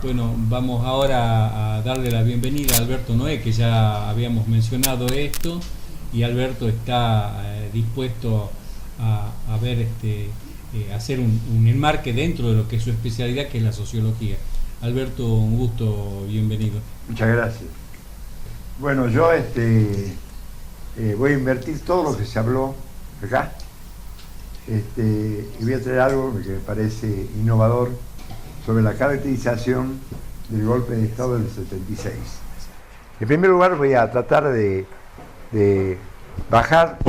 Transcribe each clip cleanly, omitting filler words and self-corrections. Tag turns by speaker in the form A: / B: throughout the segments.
A: Bueno, vamos ahora a darle la bienvenida a Alberto Noé, que ya habíamos mencionado esto, y Alberto está dispuesto a ver hacer un enmarque dentro de lo que es su especialidad, que es la sociología. Alberto, un gusto, bienvenido.
B: Muchas gracias. Bueno, yo voy a invertir todo lo que se habló acá, y voy a traer algo que me parece innovador sobre la caracterización del golpe de Estado del 76. En primer lugar, voy a tratar de bajar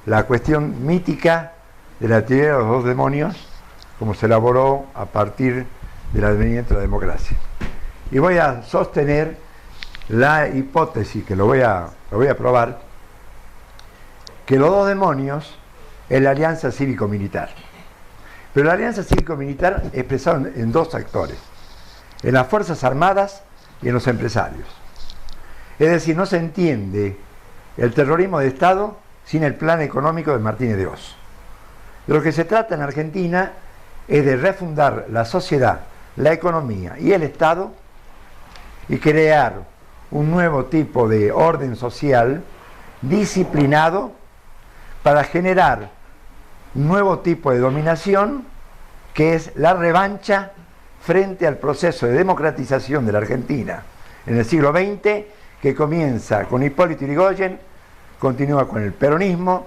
B: la cuestión mítica de la teoría de los dos demonios, como se elaboró a partir del advenimiento de la democracia. Y voy a sostener la hipótesis, que lo voy a probar, que los dos demonios es la alianza cívico-militar. Pero la alianza cívico-militar expresada en dos actores, en las Fuerzas Armadas y en los empresarios. Es decir, no se entiende el terrorismo de Estado sin el plan económico de Martínez de Oz. De lo que se trata en Argentina es de refundar la sociedad, la economía y el Estado y crear un nuevo tipo de orden social disciplinado para generar un nuevo tipo de dominación, que es la revancha frente al proceso de democratización de la Argentina en el siglo XX, que comienza con Hipólito Yrigoyen, continúa con el peronismo,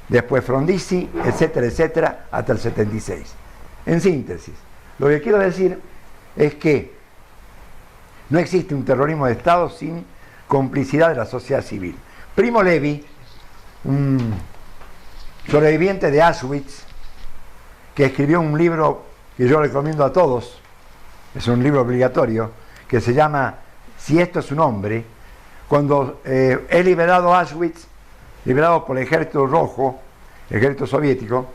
B: después Frondizi, etcétera, etcétera, hasta el 76. En síntesis, lo que quiero decir es que no existe un terrorismo de Estado sin complicidad de la sociedad civil. Primo Levi, un sobreviviente de Auschwitz, que escribió un libro que yo recomiendo a todos, es un libro obligatorio, que se llama Si esto es un hombre. Cuando es liberado Auschwitz, liberado por el ejército rojo, el ejército soviético,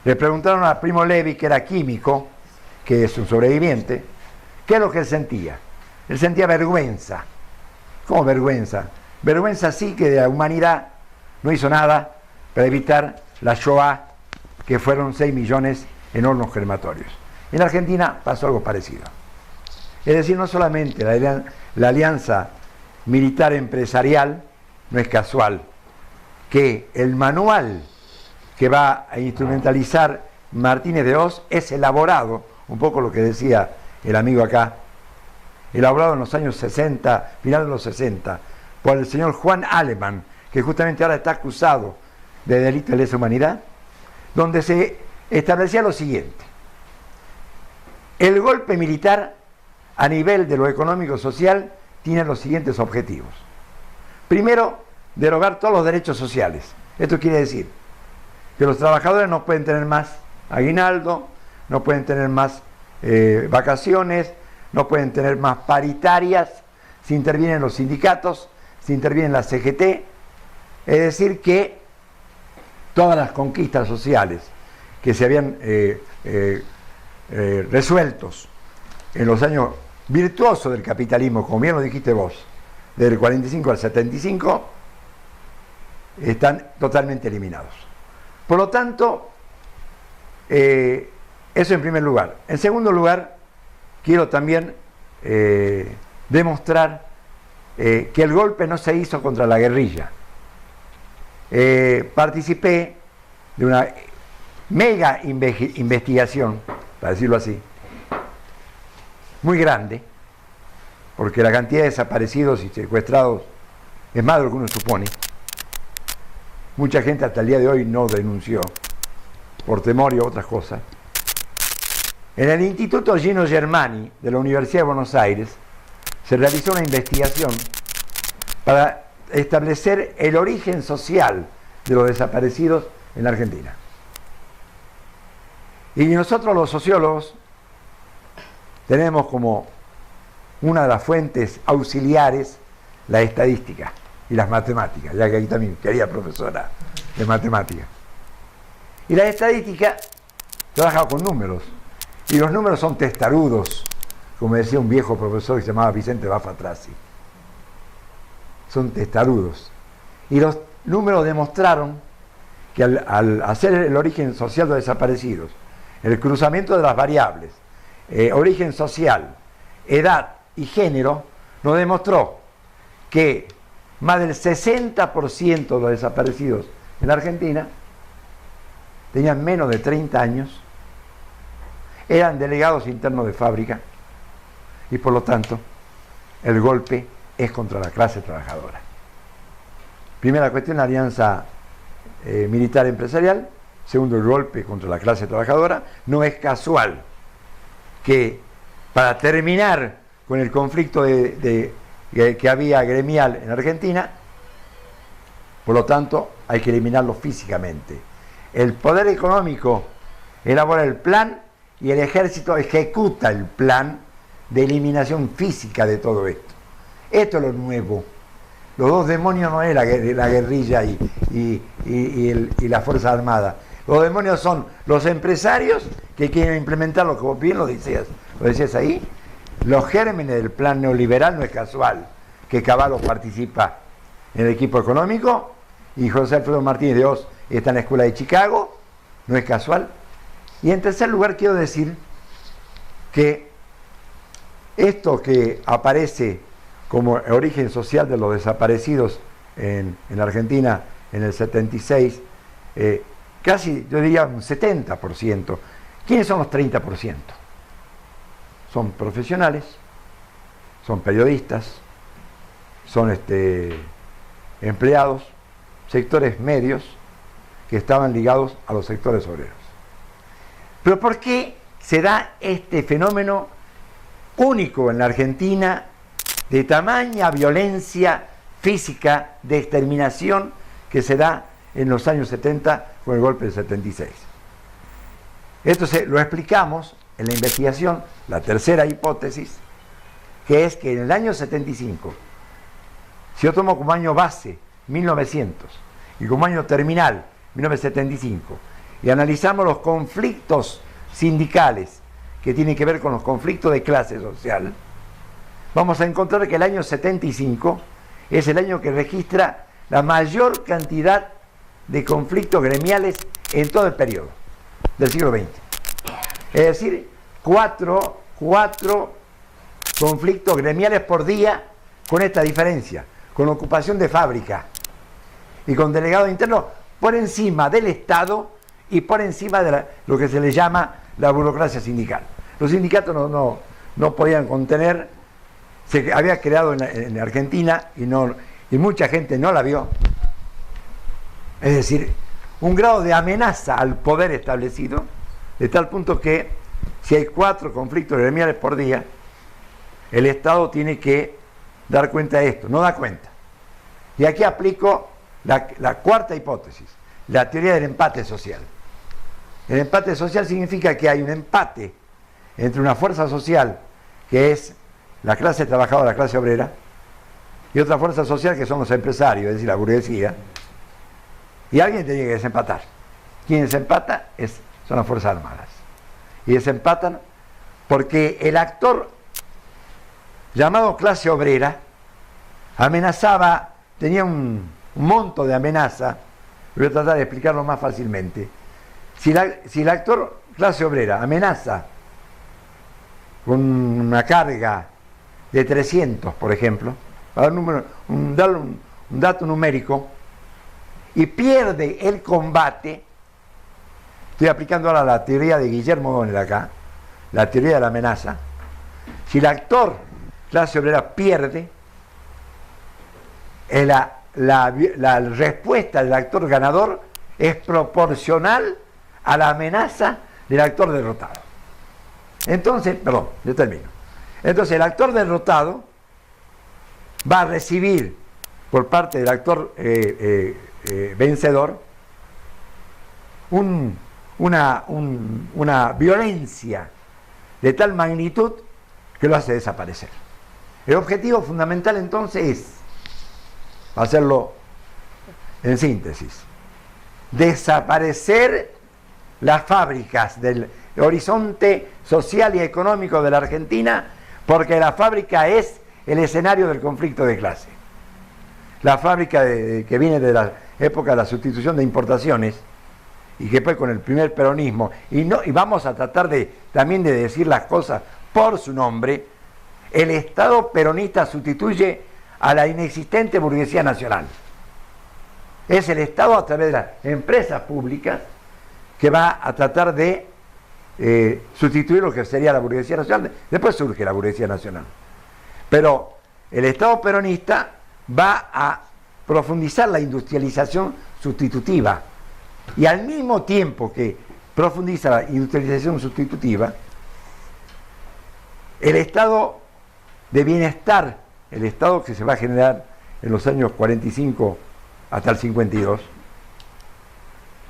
B: le preguntaron a Primo Levi, que era químico, que es un sobreviviente, qué es lo que él sentía. Él sentía vergüenza. ¿Cómo vergüenza? Vergüenza sí, que de la humanidad no hizo nada para evitar la Shoah, que fueron 6 millones en hornos crematorios. En Argentina pasó algo parecido. Es decir, no solamente la alianza militar empresarial, no es casual que el manual que va a instrumentalizar Martínez de Oz es elaborado, un poco lo que decía el amigo acá, elaborado en los años 60, final de los 60, por el señor Juan Alemán, que justamente ahora está acusado de delito de lesa humanidad, donde se establecía lo siguiente: el golpe militar a nivel de lo económico-social tiene los siguientes objetivos. Primero, derogar todos los derechos sociales. Esto quiere decir que los trabajadores no pueden tener más aguinaldo, no pueden tener más vacaciones, no pueden tener más paritarias, se intervienen los sindicatos, se intervienen la CGT, es decir que todas las conquistas sociales que se habían resueltos en los años virtuosos del capitalismo, como bien lo dijiste vos, del 45 al 75, están totalmente eliminados. Por lo tanto, eso en primer lugar. En segundo lugar, quiero también demostrar que el golpe no se hizo contra la guerrilla. Participé de una mega investigación, para decirlo así, muy grande, porque la cantidad de desaparecidos y secuestrados es más de lo que uno supone. Mucha gente hasta el día de hoy no denunció, por temor y otras cosas. En el Instituto Gino Germani de la Universidad de Buenos Aires se realizó una investigación para establecer el origen social de los desaparecidos en la Argentina. Y nosotros los sociólogos tenemos como una de las fuentes auxiliares la estadística y las matemáticas, ya que aquí también quería profesora de matemáticas. Y la estadística trabaja con números, y los números son testarudos, como decía un viejo profesor que se llamaba Vicente Bafatrasi. Son testarudos. Y los números demostraron que al hacer el origen social de los desaparecidos, el cruzamiento de las variables, origen social, edad y género, nos demostró que más del 60% de los desaparecidos en la Argentina tenían menos de 30 años, eran delegados internos de fábrica y por lo tanto el golpe es contra la clase trabajadora. Primera cuestión, la alianza militar empresarial. Segundo, el golpe contra la clase trabajadora. No es casual que para terminar con el conflicto que había gremial en Argentina, por lo tanto hay que eliminarlo físicamente. El poder económico elabora el plan y el ejército ejecuta el plan de eliminación física de todo esto. Esto es lo nuevo. Los dos demonios no es la guerrilla y la Fuerza Armada. Los demonios son los empresarios que quieren implementarlo, como bien lo decías ahí. Los gérmenes del plan neoliberal. No es casual que Cavallo participa en el equipo económico y José Alfredo Martínez de Oz está en la Escuela de Chicago. No es casual. Y en tercer lugar quiero decir que esto que aparece como origen social de los desaparecidos en la Argentina en el 76, casi yo diría un 70%. ¿Quiénes son los 30%? Son profesionales, son periodistas, son empleados, sectores medios que estaban ligados a los sectores obreros. Pero ¿por qué se da este fenómeno único en la Argentina de tamaña violencia física de exterminación que se da en los años 70 con el golpe del 76? Esto lo explicamos en la investigación, la tercera hipótesis, que es que en el año 75, si yo tomo como año base 1900 y como año terminal 1975, y analizamos los conflictos sindicales que tienen que ver con los conflictos de clase social, vamos a encontrar que el año 75 es el año que registra la mayor cantidad de conflictos gremiales en todo el periodo del siglo XX. Es decir, cuatro conflictos gremiales por día, con esta diferencia, con ocupación de fábrica y con delegados internos por encima del Estado y por encima de lo que se le llama la burocracia sindical. Los sindicatos no podían contener, se había creado en Argentina y mucha gente no la vio. Es decir, un grado de amenaza al poder establecido, de tal punto que si hay 4 conflictos gremiales por día, el Estado tiene que dar cuenta de esto, no da cuenta. Y aquí aplico la cuarta hipótesis, la teoría del empate social. El empate social significa que hay un empate entre una fuerza social que es la clase trabajadora, la clase obrera, y otra fuerza social que son los empresarios, es decir, la burguesía, y alguien tiene que desempatar. Quien desempata son las Fuerzas Armadas. Y desempatan porque el actor llamado clase obrera amenazaba, tenía un monto de amenaza. Voy a tratar de explicarlo más fácilmente. Si el actor clase obrera amenaza con una carga de 300, por ejemplo, para dar un dato numérico, y pierde el combate, estoy aplicando ahora la teoría de Guillermo Donel acá, la teoría de la amenaza. Si el actor clase obrera pierde, la respuesta del actor ganador es proporcional a la amenaza del actor derrotado. Entonces, yo termino. Entonces el actor derrotado va a recibir por parte del actor vencedor una violencia de tal magnitud que lo hace desaparecer. El objetivo fundamental entonces es, hacerlo en síntesis, desaparecer las fábricas del horizonte social y económico de la Argentina, porque la fábrica es el escenario del conflicto de clase. La fábrica que viene de la época de la sustitución de importaciones y que fue con el primer peronismo, y vamos a tratar también de decir las cosas por su nombre, el Estado peronista sustituye a la inexistente burguesía nacional. Es el Estado a través de las empresas públicas que va a tratar de sustituir lo que sería la burguesía nacional. Después surge la burguesía nacional. Pero el Estado peronista va a profundizar la industrialización sustitutiva. Y al mismo tiempo que profundiza la industrialización sustitutiva, el estado de bienestar, el estado que se va a generar en los años 45 hasta el 52,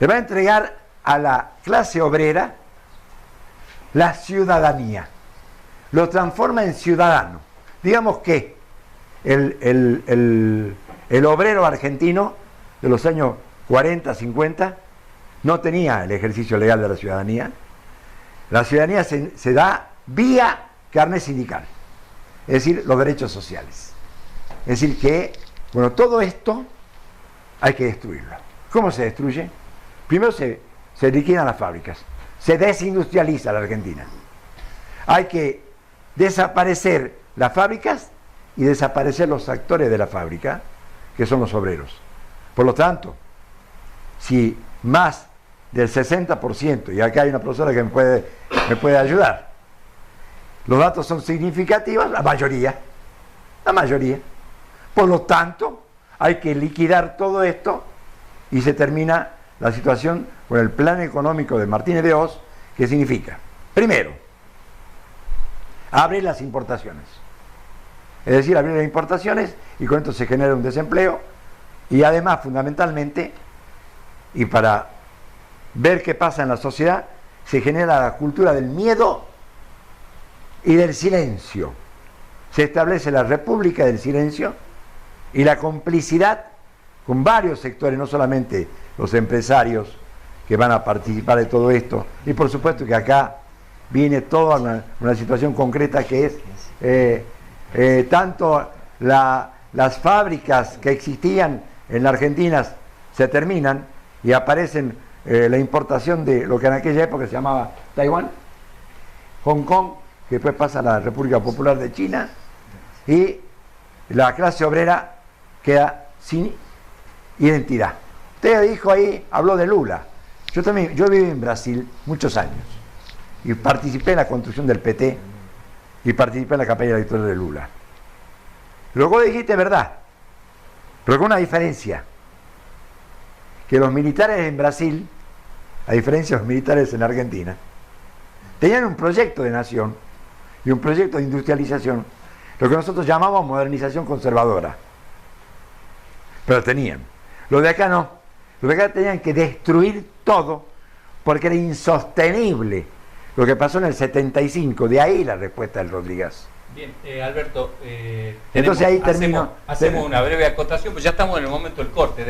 B: le va a entregar a la clase obrera la ciudadanía, lo transforma en ciudadano. Digamos que el obrero argentino de los años 40, 50 no tenía el ejercicio legal de la ciudadanía. La ciudadanía se da vía carnet sindical, es decir, los derechos sociales. Es decir que, bueno, todo esto hay que destruirlo. ¿Cómo se destruye? Primero se liquidan las fábricas, se desindustrializa la Argentina. Hay que desaparecer las fábricas y desaparecer los actores de la fábrica, que son los obreros. Por lo tanto, si más del 60%, y acá hay una profesora que me puede ayudar, los datos son significativos, la mayoría. Por lo tanto, hay que liquidar todo esto y se termina la situación con el plan económico de Martínez de Hoz, que significa, primero, abrir las importaciones. Es decir, abrir las importaciones y con esto se genera un desempleo y además, fundamentalmente, y para ver qué pasa en la sociedad, se genera la cultura del miedo y del silencio. Se establece la República del Silencio y la complicidad con varios sectores, no solamente los empresarios que van a participar de todo esto, y por supuesto que acá viene toda una situación concreta que es tanto las fábricas que existían en la Argentina se terminan y aparecen la importación de lo que en aquella época se llamaba Taiwán, Hong Kong, que después pasa a la República Popular de China, y la clase obrera queda sin identidad. Usted dijo ahí, habló de Lula. Yo viví en Brasil muchos años y participé en la construcción del PT y participé en la campaña electoral de Lula. Luego dijiste verdad, pero con una diferencia, que los militares en Brasil, a diferencia de los militares en Argentina, tenían un proyecto de nación y un proyecto de industrialización, lo que nosotros llamamos modernización conservadora. Pero tenían. Los de acá no. Los de acá tenían que destruir todo porque era insostenible lo que pasó en el 75. De ahí la respuesta del Rodríguez.
A: Bien, Alberto,
B: entonces ahí termino.
A: Hacemos una breve acotación, pues ya estamos en el momento del corte.